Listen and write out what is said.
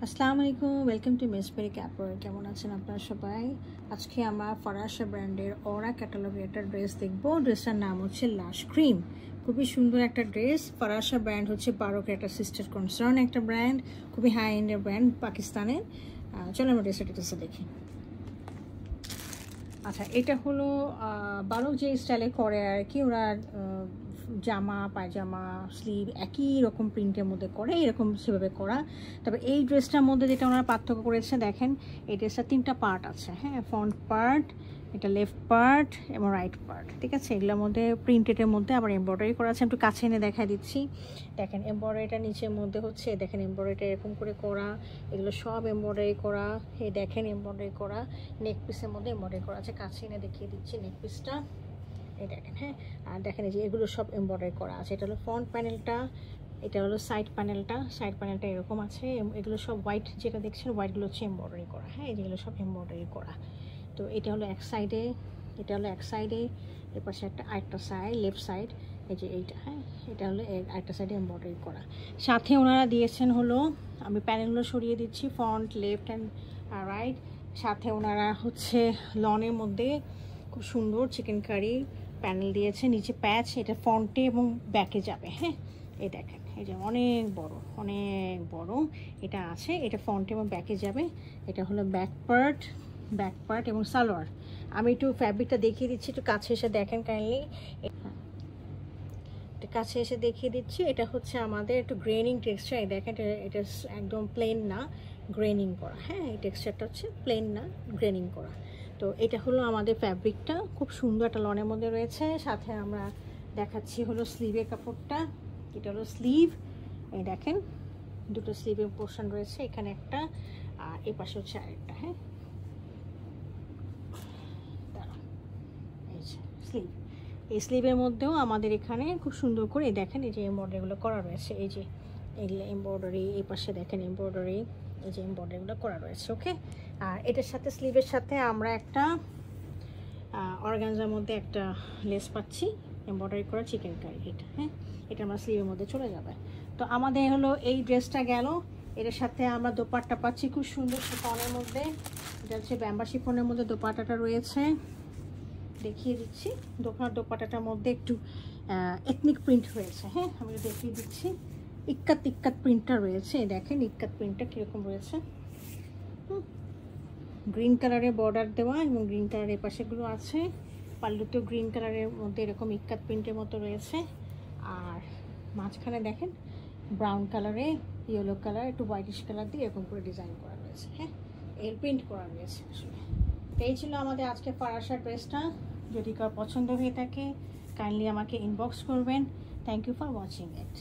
আসসালামু আলাইকুম, welcome to মিসবেরি ক্যাপর। কেমন আছেন আপনারা সবাই? আজকে আমরা ফরাসা ব্র্যান্ডের অরা ক্যাটালগের একটা ড্রেস দেখবো। ড্রেসটার নাম হচ্ছে লাশ ক্রিম। খুবই সুন্দর একটা ড্রেস। ফরাসা ব্র্যান্ড হচ্ছে বারোক একটা সিস্টার কনসার্ন একটা ব্র্যান্ড, খুবই হাই এন্ডের ব্র্যান্ড পাকিস্তানের। চলো আমরা ড্রেসটা ডিটেলসে দেখি। আচ্ছা, এটা হলো বারোক যে স্টাইলে করে আর কি, ওরা জামা পায়জামা স্লিভ একই রকম প্রিন্টের মধ্যে করে, এরকম সেভাবে করা। তবে এই ড্রেসটার মধ্যে যেটা ওনারা পার্থক্য করেছে, দেখেন এই ড্রেসটা তিনটা পার্ট আছে। হ্যাঁ, ফ্রন্ট পার্ট, এটা লেফট পার্ট এবং রাইট পার্ট, ঠিক আছে। এগুলোর মধ্যে প্রিন্টেডের মধ্যে আবার এমব্রয়ডারি করা আছে। একটু কাছে এনে দেখা দিচ্ছি। দেখেন এমব্রয়ডারিটা নিচের মধ্যে হচ্ছে, দেখেন এমব্রয়ডারিটা এরকম করে করা, এগুলো সব এমব্রয়ডারি করা। এই দেখেন এমব্রয়ডারি করা, নেক পিসের মধ্যে এমব্রয়ডারি করা আছে। কাছে এনে দেখিয়ে দিচ্ছি নেক পিসটা, এই দেখেন। হ্যাঁ, আর দেখেন এই যে এগুলো সব এমব্রয়ডারি করা আছে। এটা হলো ফ্রন্ট প্যানেলটা, এটা হলো সাইড প্যানেলটা। সাইড প্যানেলটা এরকম আছে। এগুলো সব হোয়াইট, যেটা দেখছেন হোয়াইটগুলো হচ্ছে এমব্রয়ডারি করা। হ্যাঁ, যেগুলো সব এমব্রয়ডারি করা। তো এটা হলো এক সাইডে, এটা হলো এক সাইডে, এর পাশে আরেকটা সাইড, লেফট সাইড, এই যে এইটা। হ্যাঁ, এটা হলো আরেকটা সাইডে এমব্রয়ডারি করা। সাথে ওনারা দিয়েছেন হলো, আমি প্যানেলগুলো সরিয়ে দিচ্ছি, ফ্রন্ট লেফট অ্যান্ড রাইট। সাথে ওনারা হচ্ছে লনের মধ্যে খুব সুন্দর চিকেন কারি প্যানেল দিয়েছে, নিচে প্যাচ, এটা ফ্রন্টে এবং ব্যাকে যাবে। হ্যাঁ, এই দেখেন, এই যে অনেক বড় এটা আছে, এটা ফ্রন্টে এবং ব্যাকে যাবে। এটা হলো ব্যাক পার্ট এবং সালোয়ার। আমি একটু ফ্যাব্রিকটা দেখিয়ে দিচ্ছি, একটু কাছে এসে দেখেন কাইন্ডলি। কাছে এসে দেখিয়ে দিচ্ছি। এটা হচ্ছে আমাদের একটু গ্রেনিং টেক্সচার। দেখেন এটা একদম প্লেন না, গ্রেনিং করা। হ্যাঁ, এই টেক্সচারটা হচ্ছে প্লেন না, গ্রেনিং করা। তো এটা হলো আমাদের ফ্যাব্রিকটা, খুব সুন্দর একটা লনের মধ্যে রয়েছে। সাথে আমরা দেখাচ্ছি হলো স্লিভের কাপড়টা। এটা হলো স্লিভ, এই দেখেন দুটো স্লিভের পোর্শন রয়েছে, এখানে একটা আর এ পাশে হচ্ছে আরেকটা। হ্যাঁ, এই যে স্লিভ। এই স্লিভের মধ্যেও আমাদের এখানে খুব সুন্দর করে দেখেন এই যে এমব্রয়ডারিগুলো করা রয়েছে। এই যে এগুলো এমব্রয়ডারি, এই পাশে দেখেন এমব্রয়ডারি, এই যে এমব্রয়ডারিগুলো করা রয়েছে। ওকে, আর এটার সাথে স্লিভের সাথে আমরা একটা অর্গানজার মধ্যে একটা লেস পাচ্ছি এমব্রয়ডারি করা চিকেন কারি। এটা হ্যাঁ, এটা আমরা স্লিভের মধ্যে চলে যাবে। তো আমাদের হলো এই ড্রেসটা গেল। এটার সাথে আমরা দোপাট্টা পাচ্ছি খুব সুন্দর শিফনের মধ্যে, এটা হচ্ছে ব্যাম্বা শিফনের মধ্যে দোপাট্টাটা রয়েছে, দেখিয়ে দিচ্ছি। দোপাট্টাটার মধ্যে একটু এথনিক প্রিন্ট হয়েছে। হ্যাঁ, আমি দেখিয়ে দিচ্ছি। ইক্কাত প্রিন্টটা রয়েছে, দেখেন ইক্কাত প্রিন্টটা কীরকম রয়েছে। গ্রিন কালারের বর্ডার দেওয়া এবং গ্রিন কালারের পাশেগুলো আছে। পাল্লুতেও গ্রিন কালারের মধ্যে এরকম ইক্কাত প্রিন্টের মতো রয়েছে। আর মাঝখানে দেখেন ব্রাউন কালারে, ইয়েলো কালার, একটু হোয়াইটিশ কালার দিয়ে এরকম করে ডিজাইন করা রয়েছে। হ্যাঁ, এর প্রিন্ট করা রয়েছে আসলে। এই ছিল আমাদের আজকে ফরাসা ড্রেসটা। যদি কার পছন্দ হয়ে থাকে কাইন্ডলি আমাকে ইনবক্স করবেন। Thank you for watching it.